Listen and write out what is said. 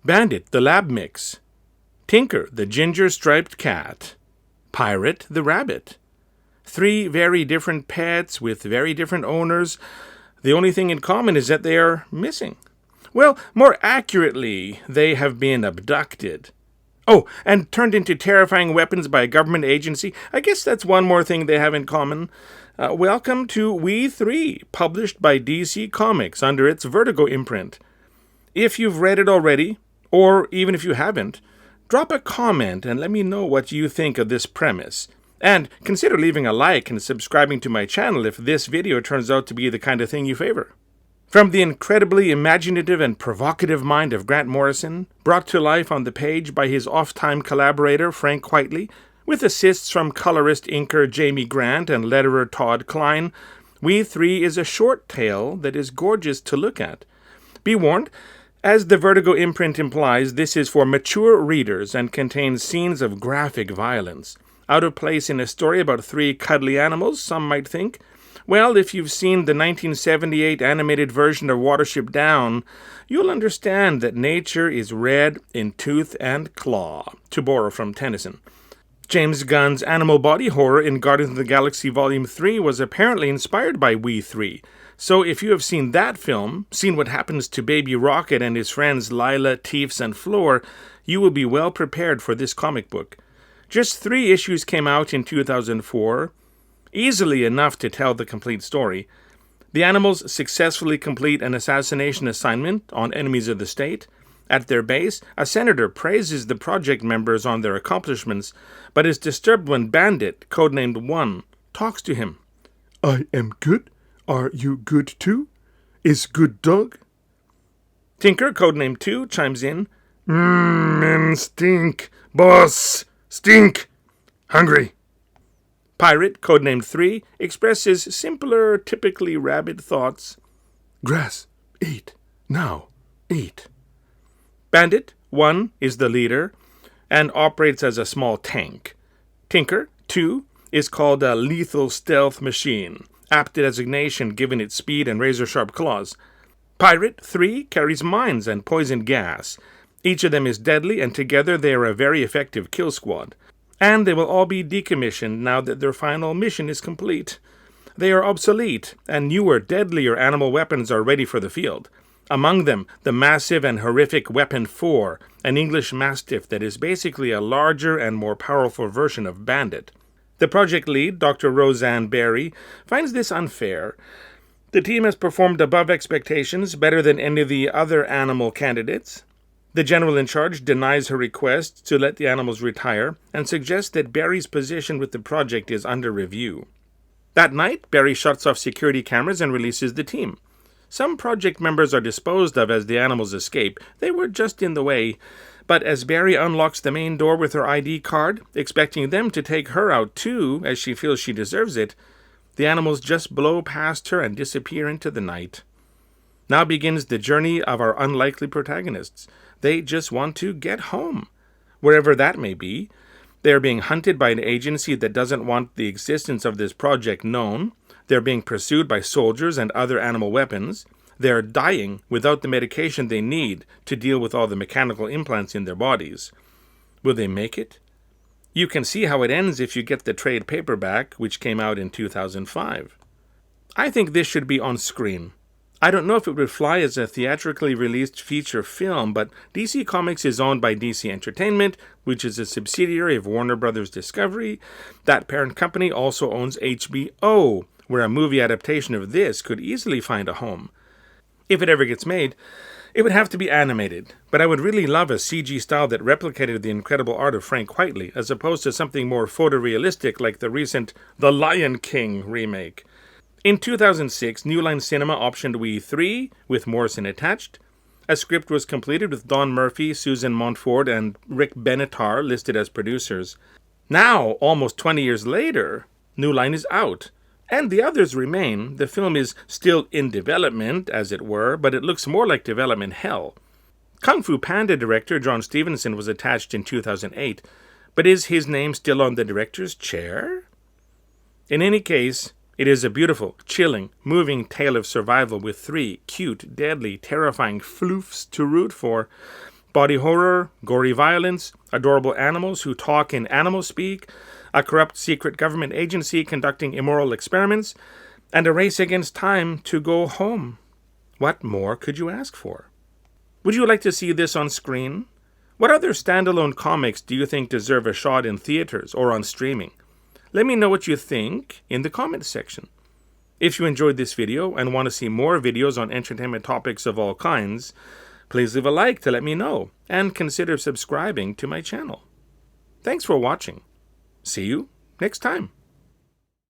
Bandit, the lab mix. Tinker, the ginger-striped cat. Pirate, the rabbit. 3 very different pets with very different owners. The only thing in common is that they are missing. Well, more accurately, they have been abducted. Oh, and turned into terrifying weapons by a government agency. I guess that's one more thing they have in common. Welcome to WE3, published by DC Comics under its Vertigo imprint. If you've read it already, or even if you haven't, drop a comment and let me know what you think of this premise. And consider leaving a like and subscribing to my channel if this video turns out to be the kind of thing you favor. From the incredibly imaginative and provocative mind of Grant Morrison, brought to life on the page by his oft-time collaborator Frank Whiteley, with assists from colorist-inker Jamie Grant and letterer Todd Klein, WE3 is a short tale that is gorgeous to look at. Be warned, as the Vertigo imprint implies, this is for mature readers and contains scenes of graphic violence. Out of place in a story about 3 cuddly animals, some might think. Well, if you've seen the 1978 animated version of Watership Down, you'll understand that nature is red in tooth and claw, to borrow from Tennyson. James Gunn's animal body horror in Guardians of the Galaxy Volume 3 was apparently inspired by WE3. So if you have seen that film, seen what happens to Baby Rocket and his friends Lila, Teefs, and Floor, you will be well prepared for this comic book. Just 3 issues came out in 2004, easily enough to tell the complete story. The animals successfully complete an assassination assignment on enemies of the state. At their base, a senator praises the project members on their accomplishments, but is disturbed when Bandit, codenamed 1, talks to him. I am good. Are you good too? Is good dog? Tinker, codenamed 2, chimes in. Men stink. Boss, stink. Hungry. Pirate, codenamed 3, expresses simpler, typically rabid thoughts. Grass, eat. Now, eat. Bandit, 1, is the leader and operates as a small tank. Tinker, 2, is called a lethal stealth machine, apt designation given its speed and razor-sharp claws. Pirate, 3, carries mines and poison gas. Each of them is deadly, and together they are a very effective kill squad. And they will all be decommissioned now that their final mission is complete. They are obsolete, and newer, deadlier animal weapons are ready for the field. Among them, the massive and horrific Weapon 4, an English Mastiff that is basically a larger and more powerful version of Bandit. The project lead, Dr. Roseanne Barry, finds this unfair. The team has performed above expectations, better than any of the other animal candidates. The general in charge denies her request to let the animals retire and suggests that Barry's position with the project is under review. That night, Barry shuts off security cameras and releases the team. Some project members are disposed of as the animals escape. They were just in the way. But as Barry unlocks the main door with her ID card, expecting them to take her out too, as she feels she deserves it, the animals just blow past her and disappear into the night. Now begins the journey of our unlikely protagonists. They just want to get home, wherever that may be. They are being hunted by an agency that doesn't want the existence of this project known. They're being pursued by soldiers and other animal weapons. They are dying without the medication they need to deal with all the mechanical implants in their bodies. Will they make it? You can see how it ends if you get the trade paperback, which came out in 2005. I think this should be on screen. I don't know if it would fly as a theatrically released feature film, but DC Comics is owned by DC Entertainment, which is a subsidiary of Warner Brothers Discovery. That parent company also owns HBO, where a movie adaptation of this could easily find a home. If it ever gets made, it would have to be animated, but I would really love a CG style that replicated the incredible art of Frank Whiteley, as opposed to something more photorealistic like the recent The Lion King remake. In 2006, New Line Cinema optioned WE3, with Morrison attached. A script was completed with Don Murphy, Susan Montfort, and Rick Benatar listed as producers. Now, almost 20 years later, New Line is out, and the others remain. The film is still in development, as it were, but it looks more like development hell. Kung Fu Panda director John Stevenson was attached in 2008, but is his name still on the director's chair? In any case, it is a beautiful, chilling, moving tale of survival with 3 cute, deadly, terrifying floofs to root for. body horror, gory violence, adorable animals who talk in animal speak, a corrupt secret government agency conducting immoral experiments, and a race against time to go home. What more could you ask for? Would you like to see this on screen? What other standalone comics do you think deserve a shot in theaters or on streaming? Let me know what you think in the comments section. If you enjoyed this video and want to see more videos on entertainment topics of all kinds, please leave a like to let me know and consider subscribing to my channel. Thanks for watching. See you next time.